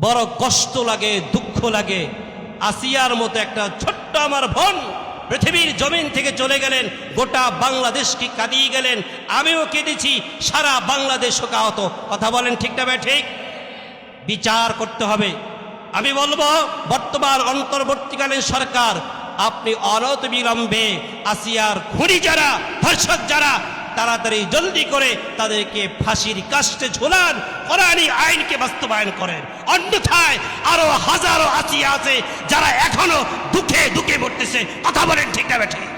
বড় কষ্ট লাগে, দুঃখ লাগে। আসিয়ার মতো একটা ছোট্ট আমার বোন পৃথিবীর জমিন থেকে চলে গেলেন, গোটা বাংলাদেশকে কাঁদিয়ে গেলেন, আমিও কেঁদেছি, সারা বাংলাদেশ শোকাহত। কথা বলেন ঠিক না ঠিক? বিচার করতে হবে। আমি বলবো বর্তমান অন্তর্বর্তীকালীন সরকার, আপনি অনতিবিলম্বে আসিয়ার খুনি যারা, ধর্ষক যারা, তাড়াতাড়ি জলদি করে তাদেরকে ফাঁসির কাস্টে ঝোলান, কোরআনী আইনকে বাস্তবায়ন করেন। অন্যথায় আরো হাজারো আসিয়া আছে যারা এখনো দুঃখে দুঃখে মরতেছে। কথা বলেন ঠিক না ঠিক?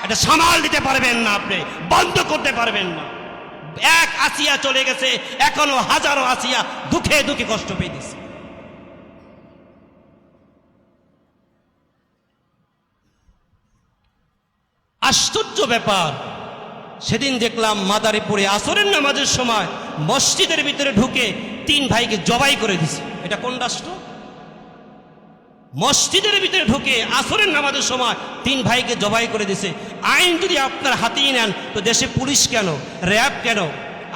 এটা সামাল দিতে পারবেন না, আপনি বন্ধ করতে পারবেন না। এক আসিয়া চলে গেছে, এখনো হাজারো আসিয়া দুঃখে দুঃখে কষ্ট পেয়েছে। আশ্চর্য ব্যাপার, সেদিন দেখলাম মাদারীপুরে আসরের নামাজের সময় মসজিদের ভিতরে ঢুকে 3 ভাইকে জবাই করে দিছে। এটা কোন রাষ্ট্র? মসজিদের ভিতরে ঢুকে আসরের নামাজের সময় 3 ভাইকে জবাই করে দিছে। আইন যদি আপনার হাতেই নেন তো দেশে পুলিশ কেন, র্যাব কেন?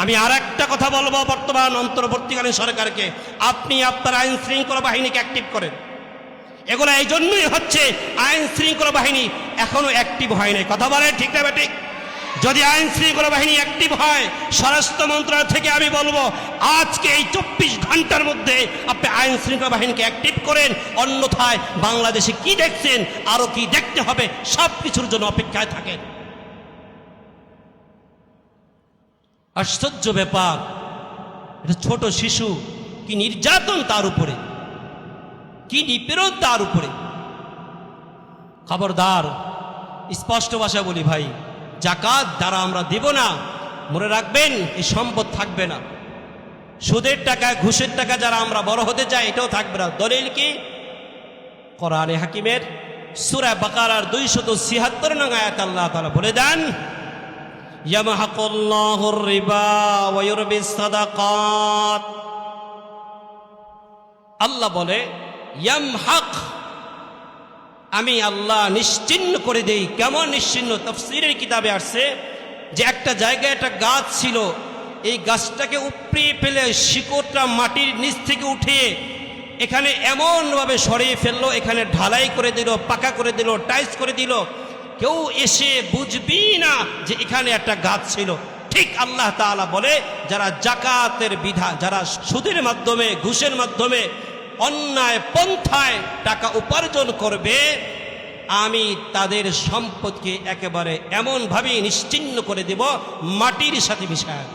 আমি আর একটা কথা বলবো বর্তমান অন্তর্বর্তীকালীন সরকারকে, আপনি আপনার আইন শৃঙ্খলা বাহিনীকে অ্যাক্টিভ করেন। এগুলো এই জন্যই হচ্ছে, আইন শৃঙ্খলা বাহিনী এখনো অ্যাক্টিভ হয় নাই। কথা বলে ঠিক না ঠিক? যদি আইন শৃঙ্খলা বাহিনী অ্যাক্টিভ হয়, স্বরাষ্ট্র মন্ত্রণালয় থেকে আমি বলবো আজকে এই 24 ঘন্টার মধ্যে আপনি আইন শৃঙ্খলা বাহিনীকে অ্যাক্টিভ করেন। অন্যথায় বাংলাদেশে কি দেখছেন, আরো কি দেখতে হবে, সব কিছুর জন্য অপেক্ষায় থাকেন। আশ্চর্য ব্যাপার, এটা ছোট শিশু, কি নির্যাতন তার উপরে, কি নিপীড়ন তার উপরে। খবরদার, স্পষ্ট ভাষা বলি ভাই, জাকাত দ্বারা আমরা দেব না, মনে রাখবেন এই সম্পদ থাকবে না। সুদের টাকা, ঘুষের টাকা যারা আমরা বড় হতে চাই, এটাও থাকবে না। দলিল কি? কোরআনে হাকিমের সূরা বাকারার 276 নং আয়াত আল্লাহ তাআলা বলে দেন, ইয়ামহাকুল্লাহুর রিবা ওয়া ইউরবিস সাদাকাত। আল্লাহ বলে ইয়ামহাক, আমি আল্লাহ নিশ্চিহ্ন করে দেই। কেমন নিশ্চিহ্ন? তাফসীরের কিতাবে আসছে যে একটা জায়গায় একটা গাছ ছিল, এই গাছটাকে উপড়িয়ে ফেলে শিকড়টা মাটির নিচ থেকে উঠিয়ে এখানে এমনভাবে সরিয়ে ফেললো, এখানে ঢালাই করে দিল, পাকা করে দিল, টাইলস করে দিল, কেউ এসে বুঝবি না যে এখানে একটা গাছ ছিল। ঠিক আল্লাহ তাআলা বলে, যারা জাকাতের বিধান, যারা সুদের মাধ্যমে, ঘুষের মাধ্যমে, অন্যায় পন্থায় টাকা উপার্জন করবে, আমি তাদের সম্পদকে একেবারে এমনভাবে নিশ্চিহ্ন করে দেব, মাটির সাথে মিশায়।